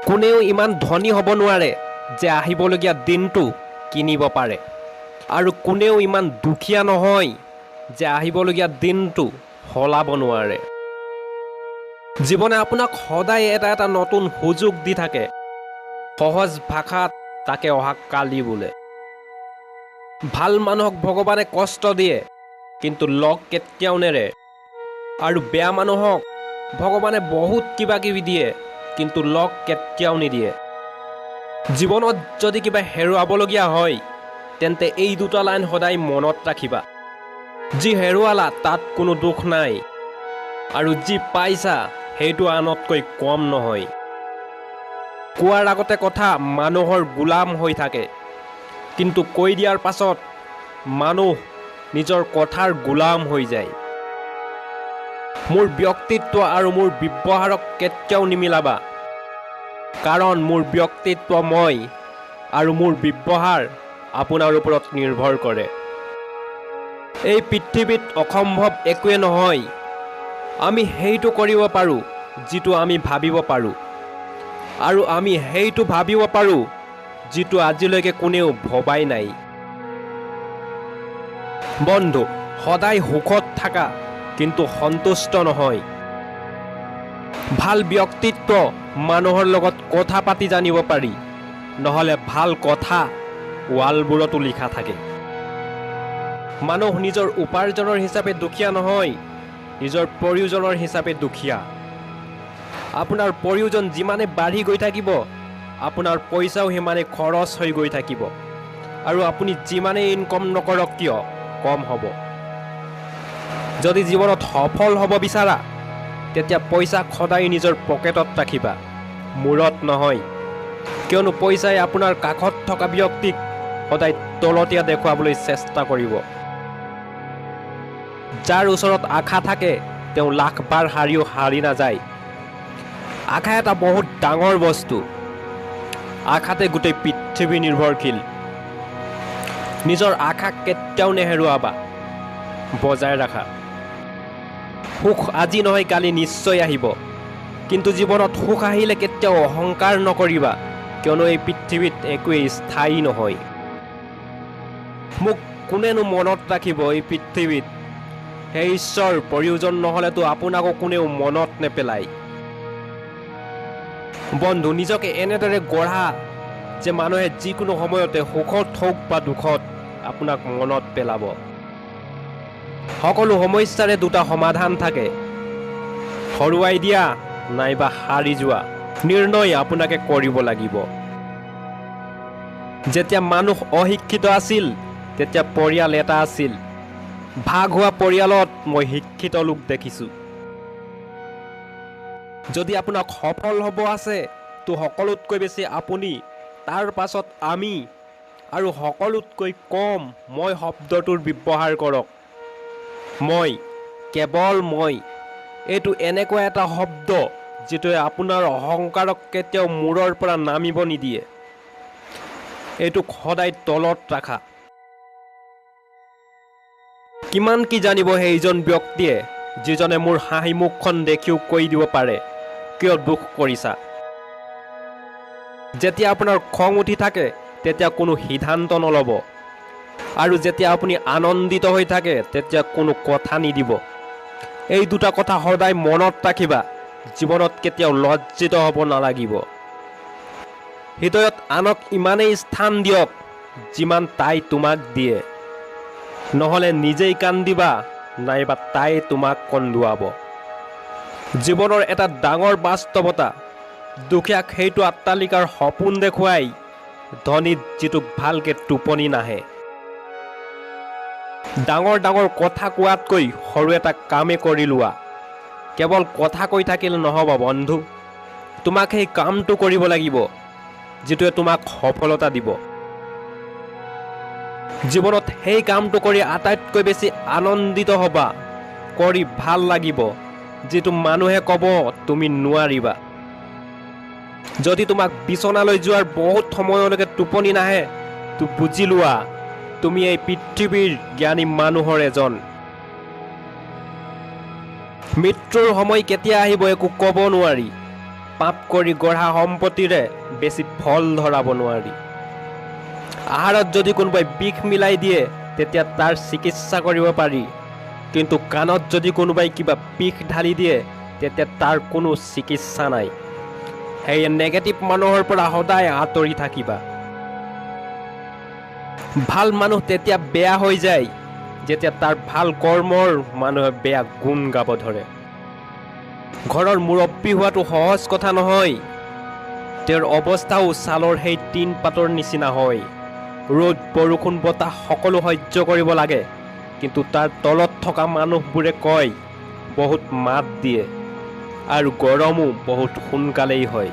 কোনেও ইমান ধনী হ'ব নোৱাৰে যে আহিবলগীয়া দিনটো কিনিব পাৰে, আৰু কোনেও ইমান দুখীয়া নহয় যে আহিবলগীয়া দিনটো সলাব নোৱাৰে। জীৱনে আপোনাক সদায় এটা এটা নতুন সুযোগ দি থাকে। সহজ ভাষাত তাকে অহা কালি বোলে। ভাল মানুহক ভগৱানে কষ্ট দিয়ে, কিন্তু লগ কেতিয়াও নেৰে। আৰু বেয়া মানুহক ভগৱানে বহুত কিবা কিবি দিয়ে, কিন্তু লগ কেতিয়াও নিদিয়ে। জীৱনত যদি কিবা হেৰুৱাবলগীয়া হয়, তেন্তে এই দুটা লাইন সদায় মনত ৰাখিবা। যি হেৰুৱালা তাত কোনো দুখ নাই, আৰু যি পাইছা সেইটো আনতকৈ কম নহয়। কোৱাৰ আগতে কথা মানুহৰ গোলাম হৈ থাকে, কিন্তু কৈ দিয়াৰ পাছত মানুহ নিজৰ কথাৰ গোলাম হৈ যায়। মোৰ ব্যক্তিত্ব আৰু মোৰ ব্যৱহাৰক কেতিয়াও নিমিলাবা, কাৰণ মোৰ ব্যক্তিত্ব মই আৰু মোৰ ব্যৱহাৰ আপোনাৰ ওপৰত নিৰ্ভৰ কৰে। এই পৃথিৱীত অসম্ভৱ একোৱে নহয়। আমি সেইটো কৰিব পাৰোঁ যিটো আমি ভাবিব পাৰোঁ, আৰু আমি সেইটো ভাবিব পাৰোঁ যিটো আজিলৈকে কোনেও ভবাই নাই। বন্ধু, সদায় সুখত থাকা, কিন্তু সন্তুষ্ট নহয়। ভাল ব্যক্তিত্ব মানুহৰ লগত কথা পাতি জানিব পাৰি, নহ'লে ভাল কথা ৱালবোৰতো লিখা থাকে। মানুহ নিজৰ উপাৰ্জনৰ হিচাপে দুখীয়া নহয়, নিজৰ প্ৰয়োজনৰ হিচাপে দুখীয়া। আপোনাৰ প্ৰয়োজন যিমানে বাঢ়ি গৈ থাকিব, আপোনাৰ পইচাও সিমানে খৰচ হৈ গৈ থাকিব, আৰু আপুনি যিমানেই ইনকম নকৰক কিয় কম হ'ব। যদি জীৱনত সফল হ'ব বিচাৰা, তেতিয়া পইচা সদায় নিজৰ পকেটত ৰাখিবা, মূৰত নহয়। কিয়নো পইচাই আপোনাৰ কাষত থকা ব্যক্তিক সদায় তলতীয়া দেখুৱাবলৈ চেষ্টা কৰিব। যাৰ ওচৰত আশা থাকে তেওঁ লাখবাৰ হাৰিও হাৰি নাযায়। আশা এটা বহুত ডাঙৰ বস্তু। আশাতে গোটেই পৃথিৱী নিৰ্ভৰশীল। নিজৰ আশাক কেতিয়াও নেহেৰুৱাবা, বজাই ৰাখা। সুখ আজি নহয় কালি নিশ্চয় আহিব, কিন্তু জীৱনত সুখ আহিলে কেতিয়াও অহংকাৰ নকৰিবা, কিয়নো এই পৃথিৱীত একোৱেই স্থায়ী নহয়। মোক কোনেনো মনত ৰাখিব এই পৃথিৱীত? হে ঈশ্বৰ, প্ৰয়োজন নহ'লেতো আপোনাকো কোনেও মনত নেপেলায়। বন্ধু, নিজকে এনেদৰে গঢ়া যে মানুহে যিকোনো সময়তে সুখত হওক বা দুখত আপোনাক মনত পেলাব। সকলো সমস্যাৰে দুটা সমাধান থাকে, হৰুৱাই দিয়া নাইবা হাৰি যোৱা। নিৰ্ণয় আপোনাকে কৰিব লাগিব। যেতিয়া মানুহ অশিক্ষিত আছিল, তেতিয়া পৰিয়াল এটা আছিল। ভাগ হোৱা পৰিয়ালত মই শিক্ষিত লোক দেখিছোঁ। যদি আপোনাক সফল হ'ব আছে, তো সকলোতকৈ বেছি আপুনি, তাৰ পাছত আমি, আৰু সকলোতকৈ কম মই শব্দটোৰ ব্যৱহাৰ কৰক। মই, কেৱল মই, এইটো এনেকুৱা এটা শব্দ যিটোৱে আপোনাৰ অহংকাৰক কেতিয়াও মূৰৰ পৰা নামিব নিদিয়ে। এইটোক সদায় তলত ৰাখা। কিমান কি জানিব সেইজন ব্যক্তিয়ে যিজনে মোৰ হাঁহি মুখখন দেখিও কৈ দিব পাৰে কিয় দুখ কৰিছা। যেতিয়া আপোনাৰ খং উঠি থাকে তেতিয়া কোনো সিদ্ধান্ত নল'ব, আৰু যেতিয়া আপুনি আনন্দিত হৈ থাকে তেতিয়া কোনো কথা নিদিব। এই দুটা কথা সদায় মনত ৰাখিবা। জীৱনত কেতিয়াও লজ্জিত হ'ব নালাগিব। হৃদয়ত আনক ইমানেই স্থান দিয়ক যিমান তাই তোমাক দিয়ে, নহ'লে নিজেই কান্দিবা নাইবা তাই তোমাক কন্দুৱাব। জীৱনৰ এটা ডাঙৰ বাস্তৱতা, দুখীয়াক সেইটো অট্টালিকাৰ সপোন দেখুৱাই, ধনীত যিটোক ভালকে টোপনি নাহে। ডাঙৰ ডাঙৰ কথা কোৱাতকৈ সৰু এটা কামে কৰি লোৱা। কেৱল কথা কৈ থাকিলে নহ'ব বন্ধু, তোমাক সেই কামটো কৰিব লাগিব যিটোৱে তোমাক সফলতা দিব। জীৱনত সেই কামটো কৰি আটাইতকৈ বেছি আনন্দিত হ'বা, কৰি ভাল লাগিব, যিটো মানুহে ক'ব তুমি নোৱাৰিবা। যদি তোমাক বিচনালৈ যোৱাৰ বহুত সময়লৈকে টোপনি নাহে, তো বুজি লোৱা তুমি এই পৃথিৱীৰ জ্ঞানী মানুহৰ এজন। মৃত্যুৰ সময় কেতিয়া আহিব একো ক'ব নোৱাৰি, পাপ কৰি গঢ়া সম্পত্তিৰে বেছি ফল ধৰাব নোৱাৰি। আহাৰত যদি কোনোবাই বিষ মিলাই দিয়ে তেতিয়া তাৰ চিকিৎসা কৰিব পাৰি, কিন্তু কাণত যদি কোনোবাই কিবা বিষ ঢালি দিয়ে তেতিয়া তাৰ কোনো চিকিৎসা নাই। সেয়ে নেগেটিভ মানুহৰ পৰা সদায় আঁতৰি থাকিবা। ভাল মানুহ তেতিয়া বেয়া হৈ যায় যেতিয়া তাৰ ভাল কৰ্মৰ মানুহে বেয়া গুণ গাব ধৰে। ঘৰৰ মুৰব্বী হোৱাটো সহজ কথা নহয়। তেওঁৰ অৱস্থাও ছালৰ সেই টিন পাতৰ নিচিনা হয়। ৰ'দ বৰষুণ বতাহ সকলো সহ্য কৰিব লাগে, কিন্তু তাৰ তলত থকা মানুহবোৰে কয় বহুত মাত দিয়ে আৰু গৰমো বহুত সোনকালেই হয়।